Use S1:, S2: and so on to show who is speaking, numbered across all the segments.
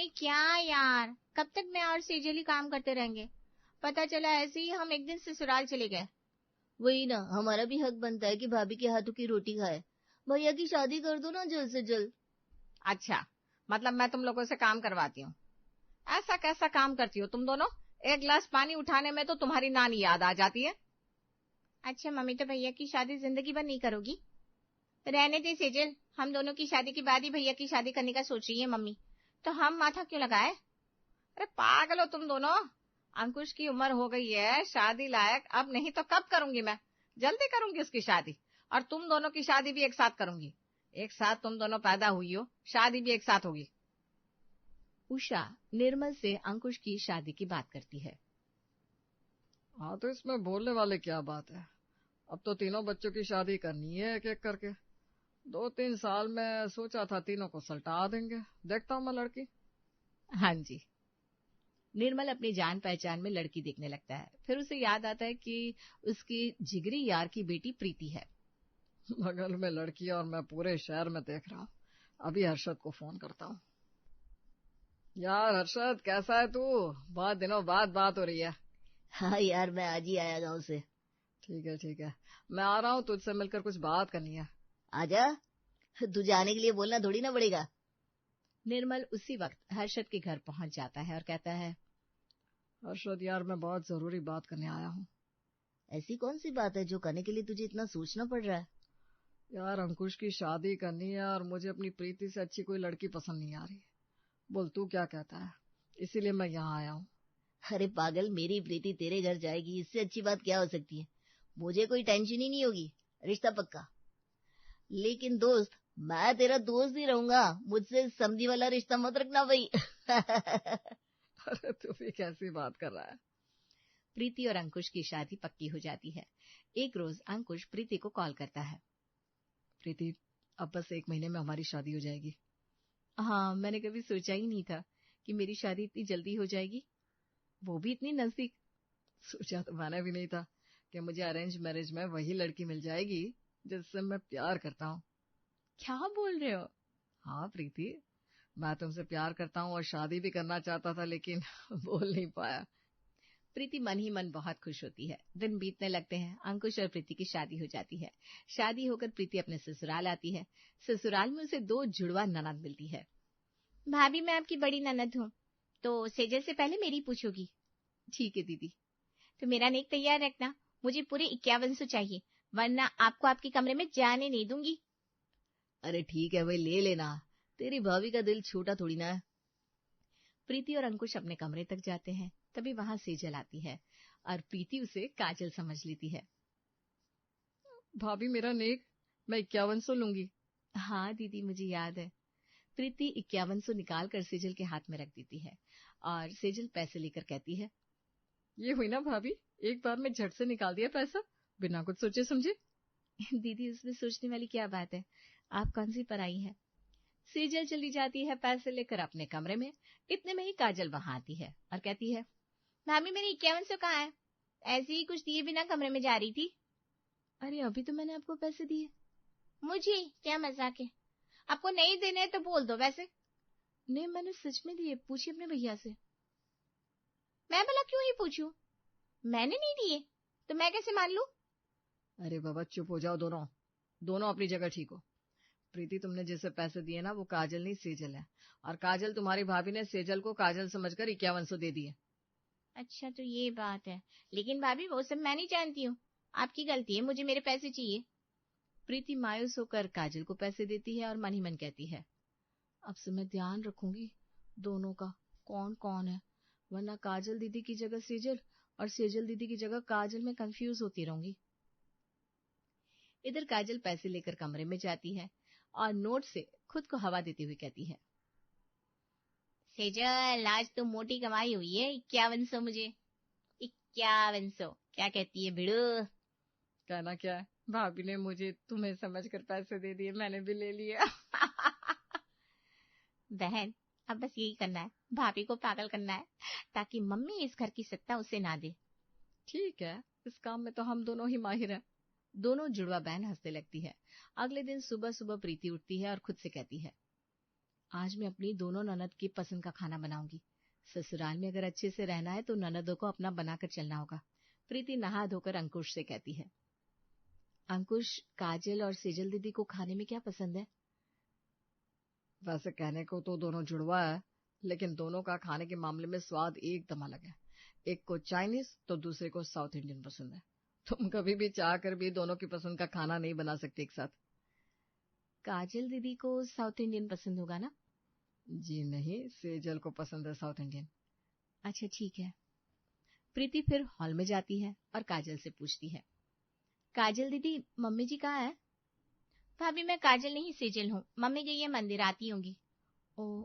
S1: अरे क्या यार, कब तक मैं और सेजल ही काम करते रहेंगे। पता चला ऐसे ही हम एक दिन ससुराल चले गए।
S2: वही ना, हमारा भी हक बनता है कि भाभी के हाथों की रोटी खाए। भैया की शादी कर दो ना जल्द से जल्द।
S3: अच्छा, मतलब मैं तुम लोगों से काम करवाती हूँ? ऐसा कैसा काम करती हो तुम दोनों? एक गिलास पानी उठाने में तो तुम्हारी नानी याद आ जाती है।
S1: अच्छा मम्मी, तो भैया की शादी जिंदगी भर नहीं करोगी? रहने दे सेजल, हम दोनों की शादी के बाद ही भैया की शादी करने का सोच रही है मम्मी, तो हम माथा क्यों लगाए?
S3: अरे पागल हो तुम दोनों। अंकुश की उम्र हो गई है शादी लायक, अब नहीं तो कब करूंगी मैं? जल्दी करूंगी उसकी शादी, और तुम दोनों की शादी भी एक साथ करूंगी। एक साथ तुम दोनों पैदा हुई हो, शादी भी एक साथ होगी।
S4: उषा निर्मल से अंकुश की शादी की बात करती है।
S5: हाँ तो इसमें बोलने वाले क्या बात है। अब तो तीनों बच्चों की शादी करनी है एक एक करके। 2-3 साल में सोचा था तीनों को सल्टा देंगे। देखता हूँ मैं लड़की।
S4: हाँ जी। निर्मल अपनी जान पहचान में लड़की देखने लगता है। फिर उसे याद आता है कि उसकी जिगरी यार की बेटी प्रीति है।
S5: बगल में लड़की और मैं पूरे शहर में देख रहा हूँ। अभी हर्षद को फोन करता हूँ। यार हर्षद, कैसा है तू? बहुत दिनों बाद बात हो रही है।
S2: हाँ यार, मैं आज ही आया गाँव से।
S5: ठीक है, मैं आ रहा हूँ, तुझसे मिलकर कुछ बात करनी है।
S2: आजा, तू जाने के लिए बोलना थोड़ी ना पड़ेगा।
S4: निर्मल उसी वक्त हर्षद के घर पहुंच जाता है और कहता है,
S5: हर्षद यार, मैं बहुत जरूरी बात करने आया हूँ।
S2: ऐसी कौन सी बात है जो करने के लिए तुझे इतना सोचना पड़ रहा है?
S5: यार अंकुश की शादी करनी है और मुझे अपनी प्रीति से अच्छी कोई लड़की पसंद नहीं आ रही है। बोल तू क्या कहता है? इसीलिए मैं यहाँ आया हूँ।
S2: अरे पागल, मेरी प्रीति तेरे घर जाएगी, इससे अच्छी बात क्या हो सकती है? मुझे कोई टेंशन ही नहीं होगी, रिश्ता पक्का। लेकिन दोस्त, मैं तेरा दोस्त ही रहूंगा, मुझसे समझी वाला रिश्ता मत रखना भाई।
S5: अरे तू भी कैसी बात कर रहा है?
S4: प्रीति और अंकुश की शादी पक्की हो जाती है। एक रोज अंकुश प्रीति को कॉल करता है।
S5: प्रीति, अब बस 1 महीने में हमारी शादी हो जाएगी।
S4: हाँ, मैंने कभी सोचा ही नहीं था कि मेरी शादी इतनी जल्दी हो जाएगी, वो भी इतनी नजदीक।
S5: सोचा तो मैंने भी नहीं था कि मुझे अरेंज मैरिज में वही लड़की मिल जाएगी जिससे मैं प्यार करता हूँ।
S4: क्या बोल रहे हो?
S5: हाँ प्रीति, मैं तुमसे प्यार करता हूँ और शादी भी करना चाहता था, लेकिन बोल नहीं पाया।
S4: प्रीति मन ही मन बहुत खुश होती है। दिन बीतने लगते हैं, अंकुश और प्रीति की शादी हो जाती है। शादी होकर प्रीति अपने ससुराल आती है। ससुराल में उसे 2 जुड़वा ननद मिलती है।
S1: भाभी, मैं आपकी बड़ी ननद हूँ, तो सेजल से पहले मेरी पूछोगी।
S4: ठीक है दीदी।
S1: तो मेरा नेक तैयार रखना, मुझे पूरे 5100 चाहिए, वरना आपको आपके कमरे में जाने नहीं दूंगी।
S2: अरे ठीक है भाई, ले लेना, तेरी भाभी का दिल छोटा थोड़ी ना है।
S4: प्रीति और अंकुश अपने कमरे तक जाते हैं। तभी वहां सेजल आती है और प्रीति उसे काजल समझ लेती है।
S5: भाभी मेरा नेक, मैं 5100 लूंगी।
S4: हाँ दीदी, मुझे याद है। प्रीति 5100 निकाल कर सेजल के हाथ में रख देती है और सेजल पैसे लेकर कहती है,
S5: ये हुई ना भाभी, एक बार में झट से निकाल दिया पैसा, बिना कुछ सोचे समझे।
S4: दीदी उसमें सोचने वाली क्या बात है, आप कौन सी पराई हैं। सेजल चली जाती है पैसे लेकर अपने कमरे में। इतने में ही काजल वहां आती है और कहती है,
S1: भाभी मेरी 5100 कहाँ है? ऐसे ही कुछ दिए बिना कमरे में जा रही थी।
S4: अरे अभी तो मैंने आपको पैसे दिए।
S1: मुझे क्या मजाक है? आपको नहीं देने हैं तो बोल दो। वैसे
S4: नहीं, मैंने सच में दिए, पूछिए अपने भैया से।
S1: मैं भला क्यों ही पूछूं? मैंने नहीं दिए तो मैं कैसे मान लूं?
S5: अरे बाबा चुप हो जाओ, दोनों अपनी जगह ठीक हो। प्रीति, तुमने जिसे पैसे दिए ना, वो काजल नहीं सेजल है, और काजल तुम्हारी भाभी ने सेजल को काजल समझकर 5100 दे दिए।
S1: अच्छा तो ये बात है, लेकिन भाभी वो सब मैं नहीं जानती हूँ, आपकी गलती है, मुझे मेरे पैसे चाहिए।
S4: प्रीति मायूस होकर काजल को पैसे देती है और मन ही मन कहती है, अब से मैं ध्यान रखूंगी दोनों का कौन कौन है, वरना काजल दीदी की जगह सेजल और सेजल दीदी की जगह काजल में कंफ्यूज होती रहूंगी। इधर काजल पैसे लेकर कमरे में जाती है और नोट से खुद को हवा देते हुए कहती है,
S1: सेजल आज तो मोटी कमाई हुई है, 5100 मुझे। 5100 क्या कहती है भिड़ो?
S5: कहना क्या है, भाभी ने मुझे तुम्हें समझकर पैसे दे दिए, मैंने भी ले लिया।
S1: बहन, अब बस यही करना है, भाभी को पागल करना है, ताकि मम्मी इस घर की सत्ता उसे ना दे।
S5: ठीक है, इस काम में तो हम दोनों ही माहिर हैं।
S4: दोनों जुड़वा बहन हंसने लगती है। अगले दिन सुबह सुबह प्रीति उठती है और खुद से कहती है, आज मैं अपनी दोनों ननद की पसंद का खाना बनाऊंगी। ससुराल में अगर अच्छे से रहना है तो ननदों को अपना बनाकर चलना होगा। प्रीति नहा धोकर अंकुश से कहती है। अंकुश, काजल और सेजल दीदी को खाने में क्या पसंद है?
S5: वैसे कहने को तो दोनों जुड़वा है, लेकिन दोनों का खाने के मामले में स्वाद एकदम अलग है। एक को चाइनीज तो दूसरे को साउथ इंडियन पसंद है। तुम कभी भी चाह कर भी दोनों की पसंद का खाना नहीं बना सकते एक साथ।
S4: काजल दीदी को साउथ इंडियन पसंद होगा ना?
S5: जी नहीं, सेजल को पसंद है साउथ इंडियन।
S4: अच्छा ठीक है। प्रीति फिर हॉल में जाती है और काजल से पूछती है, काजल दीदी मम्मी जी कहाँ है?
S1: भाभी मैं काजल नहीं सेजल हूँ, मम्मी गई है मंदिर, आती होंगी।
S4: ओ,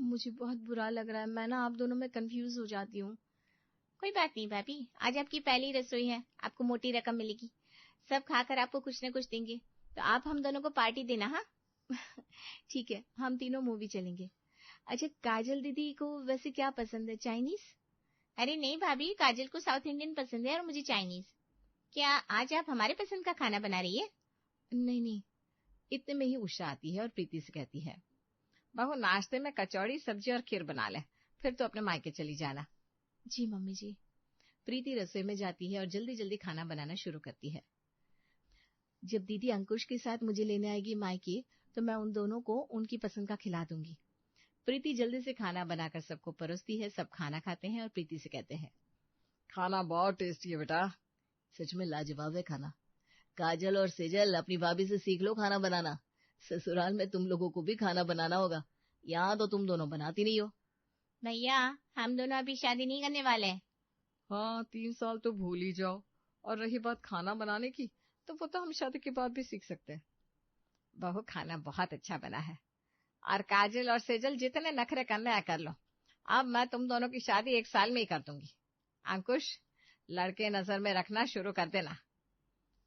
S4: मुझे बहुत बुरा लग रहा है, मैं ना आप दोनों में कंफ्यूज हो जाती हूँ।
S1: कोई बात नहीं भाभी, आज आपकी पहली रसोई है, आपको मोटी रकम मिलेगी, सब खाकर आपको कुछ न कुछ देंगे, तो आप हम दोनों को पार्टी देना। हाँ
S4: ठीक है, हम तीनों मूवी चलेंगे। अच्छा, काजल दीदी को वैसे क्या पसंद है, चाइनीज?
S1: अरे नहीं भाभी, काजल को साउथ इंडियन पसंद है और मुझे चाइनीज। क्या आज आप हमारे पसंद का खाना बना रही है?
S4: नहीं, इतने में ही उषा आती है और प्रीति से कहती है,
S3: बहू नाश्ते में कचौड़ी सब्जी और खीर बना ले, फिर तो अपने मायके चली जाना।
S4: जी मम्मी जी। प्रीति रसोई में जाती है और जल्दी जल्दी खाना बनाना शुरू करती है। जब दीदी अंकुश के साथ मुझे लेने आएगी मायके, तो मैं उन दोनों को उनकी पसंद का खिला दूंगी। प्रीति जल्दी से खाना बनाकर सबको परोसती है। सब खाना खाते हैं और प्रीति से कहते हैं,
S5: खाना बहुत टेस्टी है बेटा।
S2: सच में लाजवाब है खाना। काजल और सेजल, अपनी भाभी से सीख लो खाना बनाना। ससुराल में तुम लोगों को भी खाना बनाना होगा, यहाँ तो तुम दोनों बनाती नहीं हो।
S1: भैया हम दोनों अभी शादी नहीं करने वाले हैं।
S5: हाँ, 3 साल तो भूल ही जाओ। और रही बात खाना बनाने की, तो वो तो हम शादी के बाद भी सीख सकते हैं।
S3: बहू खाना बहुत अच्छा बना है, और काजल और सेजल जितने नखरे करने हैं कर लो। अब मैं तुम दोनों की शादी 1 साल में ही कर दूंगी। अंकुश, लड़के नजर में रखना शुरू कर देना।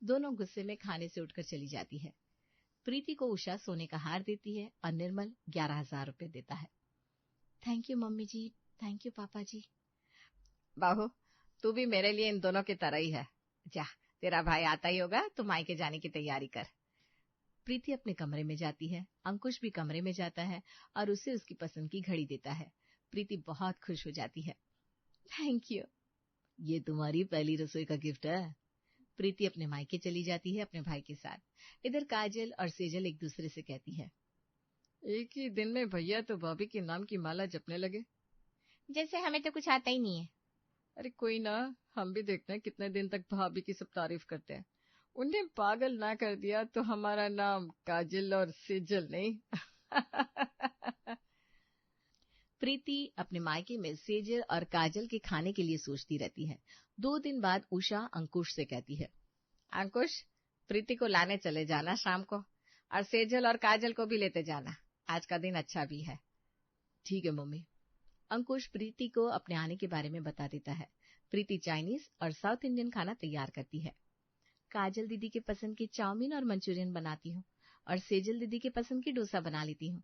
S4: दोनों गुस्से में खाने से उठकर चली जाती है। प्रीति को उषा सोने का हार देती है और निर्मल 11,000 रुपए देता है। थैंक यू मम्मी जी, थैंक यू पापा जी।
S3: बहू तू भी मेरे लिए इन दोनों की तरह ही है। जा, तेरा भाई आता ही होगा, तू मायके जाने की तैयारी कर।
S4: प्रीति अपने कमरे में जाती है। अंकुश भी कमरे में जाता है और उसे उसकी पसंद की घड़ी देता है। प्रीति बहुत खुश हो जाती है। Thank you.
S2: ये तुम्हारी पहली रसोई का गिफ्ट है।
S4: प्रीति अपने मायके चली जाती है अपने भाई के साथ। इधर काजल और सेजल एक दूसरे से कहती है,
S5: एक ही दिन में भैया तो भाभी के नाम की माला जपने लगे।
S1: जैसे हमें तो कुछ आता ही नहीं है।
S5: अरे कोई ना, हम भी देखते हैं कितने दिन तक भाभी की सब तारीफ करते हैं। उन्हें पागल ना कर दिया तो हमारा नाम काजल और सेजल नहीं।
S4: प्रीति अपने मायके में सेजल और काजल के खाने के लिए सोचती रहती है। 2 दिन बाद उषा अंकुश से कहती है,
S3: अंकुश, प्रीति को लाने चले जाना शाम को, और सेजल और काजल को भी लेते जाना, आज का दिन अच्छा भी है।
S2: ठीक है मम्मी।
S4: अंकुश प्रीति को अपने आने के बारे में बता देता है। प्रीति चाइनीज और साउथ इंडियन खाना तैयार करती है। काजल दीदी के पसंद की चाउमीन और मंचूरियन बनाती हूँ और सेजल दीदी के पसंद की डोसा बना लेती हूँ।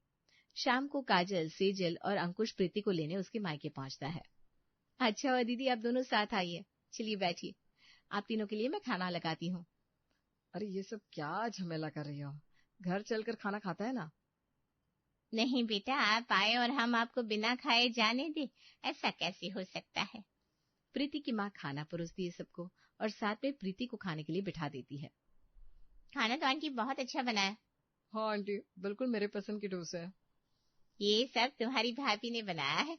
S4: शाम को काजल, सेजल और अंकुश प्रीति को लेने उसके मायके पहुंचता है। अच्छा हुआ दीदी आप दोनों साथ आइए, चलिए बैठिए, आप तीनों के लिए मैं खाना लगाती हूँ।
S5: अरे ये सब क्या झमेला कर रही हो, घर चलकर खाना खाता है ना।
S1: नहीं बेटा, आप आए और हम आपको बिना खाए जाने दे, ऐसा कैसे हो सकता है।
S4: प्रीति की माँ खाना परोसती है सबको और साथ में प्रीति को खाने के लिए बिठा देती है।
S1: खाना तो आंटी बहुत अच्छा बना है।
S5: हाँ आंटी, बिल्कुल मेरे पसंद की डोसा है।
S1: ये सब तुम्हारी भाभी ने बनाया है।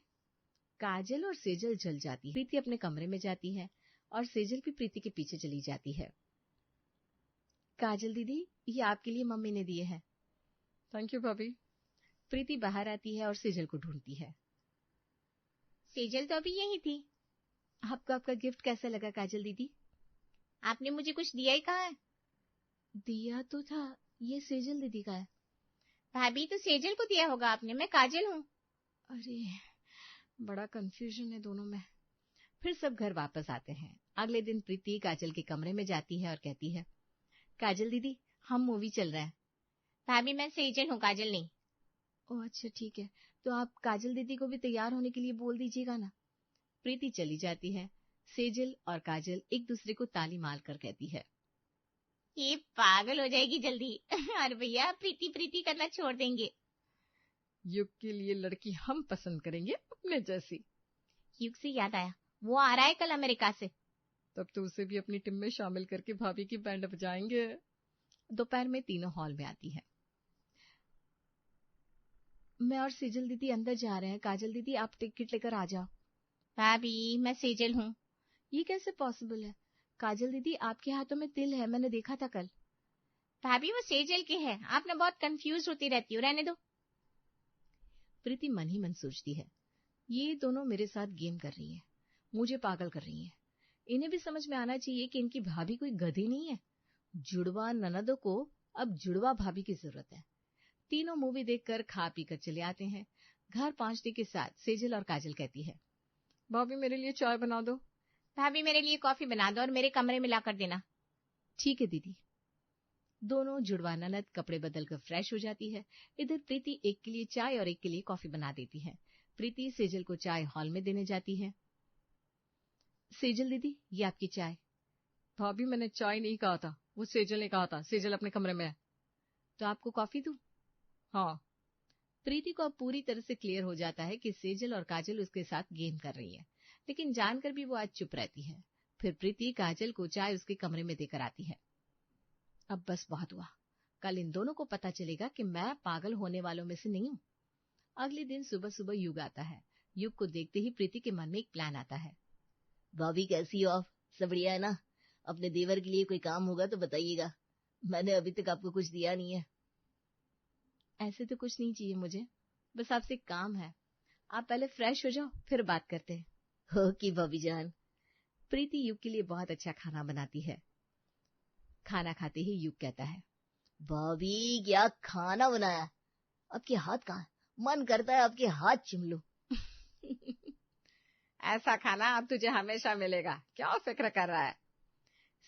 S4: काजल और सेजल जल जाती है। प्रीति अपने कमरे में जाती है और सेजल भी प्रीति के पीछे चली जाती है। काजल दीदी, ये आपके लिए मम्मी ने दिए हैं।
S5: थैंक यू भाभी।
S4: प्रीति बाहर आती है और सेजल को ढूंढती है।
S1: सेजल तो अभी यही थी।
S4: आपको आपका गिफ्ट कैसा लगा काजल दीदी?
S1: आपने मुझे कुछ दिया ही कहा है।
S4: दिया तो था, ये सेजल दीदी का है।
S1: भाभी तो सेजल को दिया होगा आपने, मैं काजल हूँ।
S4: अरे बड़ा कंफ्यूजन है दोनों में। फिर सब घर वापस आते हैं। अगले दिन प्रीति काजल के कमरे में जाती है और कहती है, काजल दीदी हम मूवी चल रहे हैं।
S1: भाभी मैं सेजल हूँ, काजल नहीं।
S4: ओह अच्छा ठीक है, तो आप काजल दीदी को भी तैयार होने के लिए बोल दीजिएगा ना। प्रीति चली जाती है। सेजल और काजल एक दूसरे को ताली मार कर कहती है,
S1: ये पागल हो जाएगी जल्दी। अरे भैया प्रीति प्रीति करना छोड़ देंगे।
S5: युग के लिए लड़की हम पसंद करेंगे अपने जैसी।
S1: युग से याद आया, वो आ रहा है कल अमेरिका से।
S5: तब तो उसे भी अपनी टीम में शामिल करके भाभी की बैंड बजाएंगे।
S4: दोपहर में तीनों हॉल में आती है। मैं और सेजल दीदी अंदर जा रहे हैं। काजल दीदी आप टिकट लेकर आ जाओ।
S1: भाभी मैं सेजल हूँ।
S4: ये कैसे पॉसिबल है? काजल दीदी आपके हाथों में तिल है, मैंने देखा था कल।
S1: भाभी वो सेजल के है, आप ना बहुत कंफ्यूज होती रहती हो, रहने दो।
S4: प्रीति मन ही मन सोचती है, ये दोनों मेरे साथ गेम कर रही है, मुझे पागल कर रही है। इन्हें भी समझ में आना चाहिए कि इनकी भाभी कोई गधी नहीं है। जुड़वा ननदों को अब जुड़वा भाभी की जरूरत है। तीनों मूवी देखकर खा पी कर चले आते हैं। घर पहुंचने के साथ सेजल और काजल कहती है,
S5: भाभी मेरे लिए चाय बना दो।
S1: भाभी मेरे लिए कॉफी बना दो और मेरे कमरे में लाकर देना।
S4: ठीक है दीदी। दोनों जुड़वा ननद कपड़े बदलकर फ्रेश हो जाती है। इधर प्रीति एक के लिए चाय और एक के लिए कॉफी बना देती है। प्रीति सेजल को चाय हॉल में देने जाती है। सेजल दीदी ये आपकी चाय।
S5: भाभी मैंने चाय नहीं कहा था, वो सेजल ने कहा था। सेजल अपने कमरे में है।
S4: तो आपको कॉफी दूं?
S5: हाँ।
S4: प्रीति को अब पूरी तरह से क्लियर हो जाता है कि सेजल और काजल उसके साथ गेम कर रही है, लेकिन जानकर भी वो आज चुप रहती है। फिर प्रीति काजल को चाय उसके कमरे में देकर आती है। अब बस बहुत हुआ, कल इन दोनों को पता चलेगा कि मैं पागल होने वालों में से नहीं हूं। अगले दिन सुबह सुबह युग आता है। युग को देखते ही प्रीति के मन में एक प्लान आता है।
S2: भाभी कैसी हो आप? सब बढ़िया है ना? अपने देवर के लिए कोई काम होगा तो बताइएगा, मैंने अभी तक आपको कुछ दिया नहीं है।
S4: ऐसे तो कुछ नहीं चाहिए मुझे, बस आपसे काम है। आप पहले फ्रेश हो जाओ, फिर बात करते हैं।
S2: ओके भाभी जान।
S4: प्रीति युग के लिए बहुत अच्छा खाना बनाती है। खाना खाते ही युग कहता है,
S2: भाभी क्या खाना बनाया? आपके हाथ कहाँ है? मन करता है आपके हाथ चूम लूं।
S3: ऐसा खाना अब तुझे हमेशा मिलेगा, क्या फिक्र कर रहा है?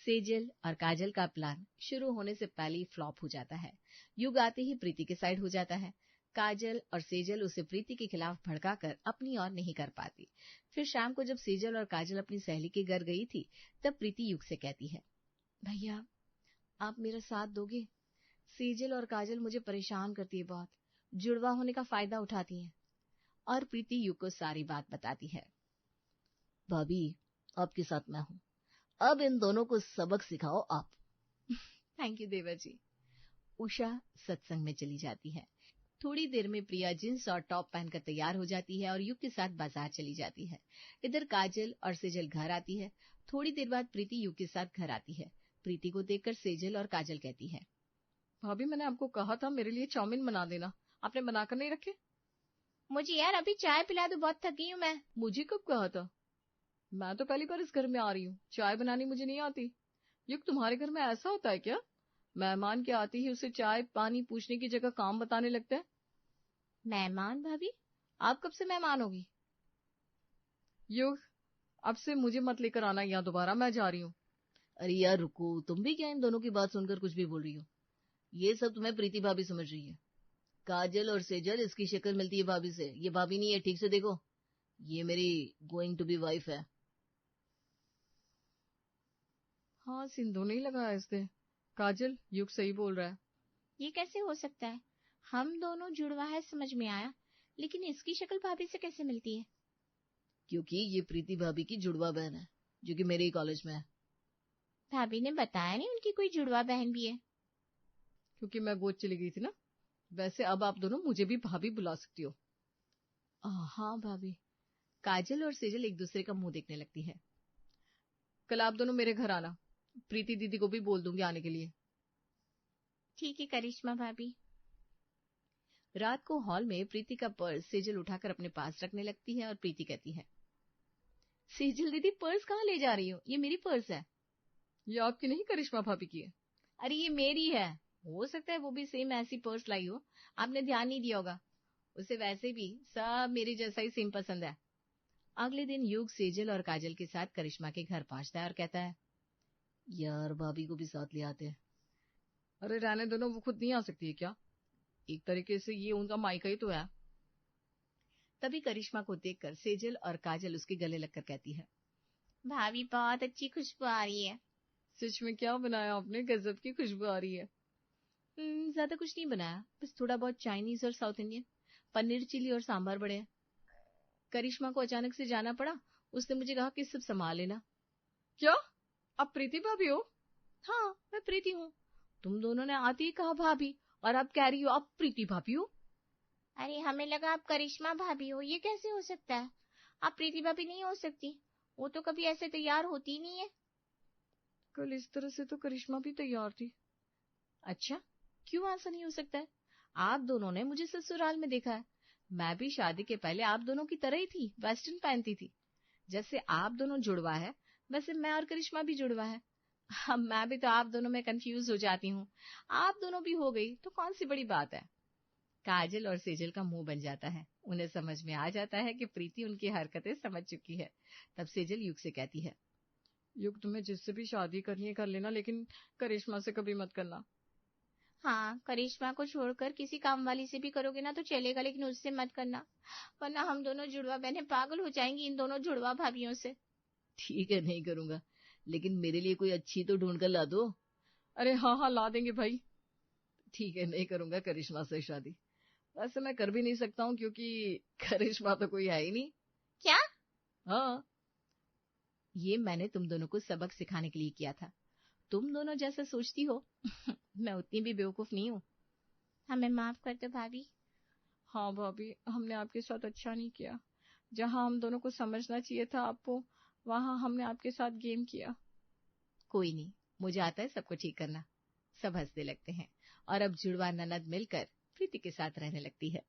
S4: सेजल और काजल का प्लान शुरू होने से पहले ही फ्लॉप हो जाता है। युग आते ही प्रीति के साइड हो जाता है। काजल और सेजल उसे प्रीति के खिलाफ भड़काकर अपनी ओर नहीं कर पाती। फिर शाम को जब सेजल और काजल अपनी सहेली के घर गई थी, तब प्रीति युग से कहती है, भैया आप मेरा साथ दोगे? सेजल और काजल मुझे परेशान करती है बहुत, जुड़वा होने का फायदा उठाती हैं। और प्रीति युग को सारी बात बताती है।
S2: भाभी आपके साथ मैं हूँ, अब इन दोनों को सबक सिखाओ आप।
S4: थैंक यू देवर जी। उषा सत्संग में चली जाती है। थोड़ी देर में प्रिया जींस और टॉप पहनकर तैयार हो जाती है और युग के साथ बाजार चली जाती है। इधर काजल और सेजल घर आती है। थोड़ी देर बाद प्रीति युग के साथ घर आती है। प्रीति को देखकर सेजल और काजल कहती है,
S5: भाभी मैंने आपको कहा था मेरे लिए चाउमीन बना देना, आपने बनाकर नहीं रखे।
S1: मुझे यार अभी चाय पिला दो, बहुत थकी हूँ मैं।
S5: मुझे कब कहा था? मैं तो पहली बार इस घर में आ रही हूँ, चाय बनानी मुझे नहीं आती। युग तुम्हारे घर में ऐसा होता है क्या? मेहमान के आते ही उसे चाय पानी पूछने की जगह काम बताने लगता है।
S1: मेहमान? भाभी आप कब से मेहमान होगी?
S5: युग अब से मुझे मत लेकर आना यहाँ दोबारा, मैं जा रही हूँ।
S2: अरे यार रुको, तुम भी क्या इन दोनों की बात सुनकर कुछ भी बोल रही हो? ये सब तुम्हें प्रीति भाभी समझ रही है। काजल और सेजल इसकी शक्ल मिलती है भाभी से, ये भाभी नहीं है, ठीक से देखो, ये मेरी गोइंग टू बी वाइफ है।
S5: हाँ सिंधु नहीं लगाया इसने। काजल युग सही बोल रहा है।
S1: ये कैसे हो सकता है? हम दोनों जुड़वा है समझ में आया, लेकिन इसकी शक्ल भाभी से कैसे मिलती है?
S2: क्योंकि ये प्रीति भाभी की जुड़वा बहन है, जो कि मेरे ही कॉलेज में है।
S1: भाभी ने बताया नहीं उनकी कोई जुड़वा बहन भी है।
S5: क्योंकि मैं गोद चली गई थी ना। वैसे अब आप दोनों मुझे भी भाभी बुला सकती हो।
S4: हाँ भाभी। काजल और सेजल एक दूसरे का मुंह देखने लगती है।
S5: कल आप दोनों मेरे घर आना, प्रीति दीदी को भी बोल दूंगी आने के लिए।
S1: ठीक है करिश्मा भाभी।
S4: रात को हॉल में प्रीति का पर्स सेजल उठाकर अपने पास रखने लगती है और प्रीति कहती है, सेजल दीदी पर्स कहाँ ले जा रही हो? ये मेरी पर्स है।
S5: ये आपकी नहीं करिश्मा भाभी की है।
S4: अरे ये मेरी है। हो सकता है वो भी सेम ऐसी पर्स लाई हो, आपने ध्यान नहीं दिया होगा। उसे वैसे भी सब मेरे जैसा ही सेम पसंद है। अगले दिन युग सेजल और काजल के साथ करिश्मा के घर पहुंचता है और कहता है,
S2: यार भाभी को भी साथ ले आते हैं।
S5: अरे रहने दोनों, वो खुद नहीं आ सकती है क्या? एक तरीके से ये उनका मायका ही तो है।
S4: तभी करिश्मा को देखकर सेजल और काजल उसके गले लगकर कहती है,
S1: भाभी बहुत अच्छी खुशबू आ रही है।
S5: सच में क्या बनाया आपने? गजब की खुशबू आ रही है।
S4: ज्यादा कुछ नहीं बनाया, बस थोड़ा बहुत चाइनीज और साउथ इंडियन। पनीर चिली और सांभर बड़े हैं। करिश्मा को अचानक से जाना पड़ा। उसने मुझे कहा कि सब संभाल लेना।
S5: क्या आप प्रीति भाभी हो?
S4: हाँ, मैं प्रीति हूँ। तुम दोनों ने आते ही कहा भाभी, और अब कह रही हो आप प्रीति भाभी हो।
S1: अरे हमें लगा आप करिश्मा भाभी हो। ये कैसे हो सकता है? आप प्रीति भाभी नहीं हो सकती, वो तो कभी ऐसे तैयार होती नहीं है।
S4: कल इस तरह से तो करिश्मा भी तैयार थी। अच्छा, क्यों ऐसा नहीं हो सकता है? आप दोनों ने मुझे ससुराल में देखा है। मैं भी शादी के पहले आप दोनों की तरह ही थी, वेस्टर्न पहनती थी। जैसे आप दोनों जुड़वा है, वैसे मैं और करिश्मा भी जुड़वा है। अब मैं भी तो आप दोनों में कंफ्यूज हो जाती हूँ। आप दोनों भी हो गई तो कौन सी बड़ी बात है। काजल और सेजल का मुंह बन जाता है। उन्हें समझ में आ जाता है कि प्रीति उनकी हरकतें समझ चुकी है। तब सेजल युग से कहती है,
S5: युग, तुम्हें जिससे भी शादी करनी है कर लेना, लेकिन करिश्मा से कभी मत करना।
S1: हाँ, करिश्मा को छोड़कर किसी काम वाली से भी करोगे ना तो चलेगा, लेकिन उससे मत करना, वरना हम दोनों जुड़वा बहनें पागल हो जाएंगी इन दोनों जुड़वा भाभीियों से।
S2: ठीक है, नहीं करूंगा, लेकिन मेरे लिए कोई अच्छी तो ढूंढ कर ला दो।
S5: अरे हाँ हाँ, ला देंगे भाई।
S2: ठीक है, नहीं करूंगा करिश्मा से शादी।
S5: वैसे मैं कर भी नहीं सकता हूँ क्योंकि करिश्मा तो कोई है ही नहीं।
S1: क्या?
S2: हाँ,
S4: ये मैंने तुम दोनों को सबक सिखाने के लिए किया था। तुम दोनों जैसा सोचती हो मैं उतनी भी बेवकूफ नहीं हूँ।
S1: हमें माफ कर दो भाभी।
S5: हाँ भाभी, हमने आपके साथ अच्छा नहीं किया। जहाँ हम दोनों को समझना चाहिए था आपको, वहाँ हमने आपके साथ गेम किया।
S4: कोई नहीं, मुझे आता है सबको ठीक करना। सब हंसने लगते हैं और अब जुड़वा ननद मिलकर प्रीति के साथ रहने लगती है।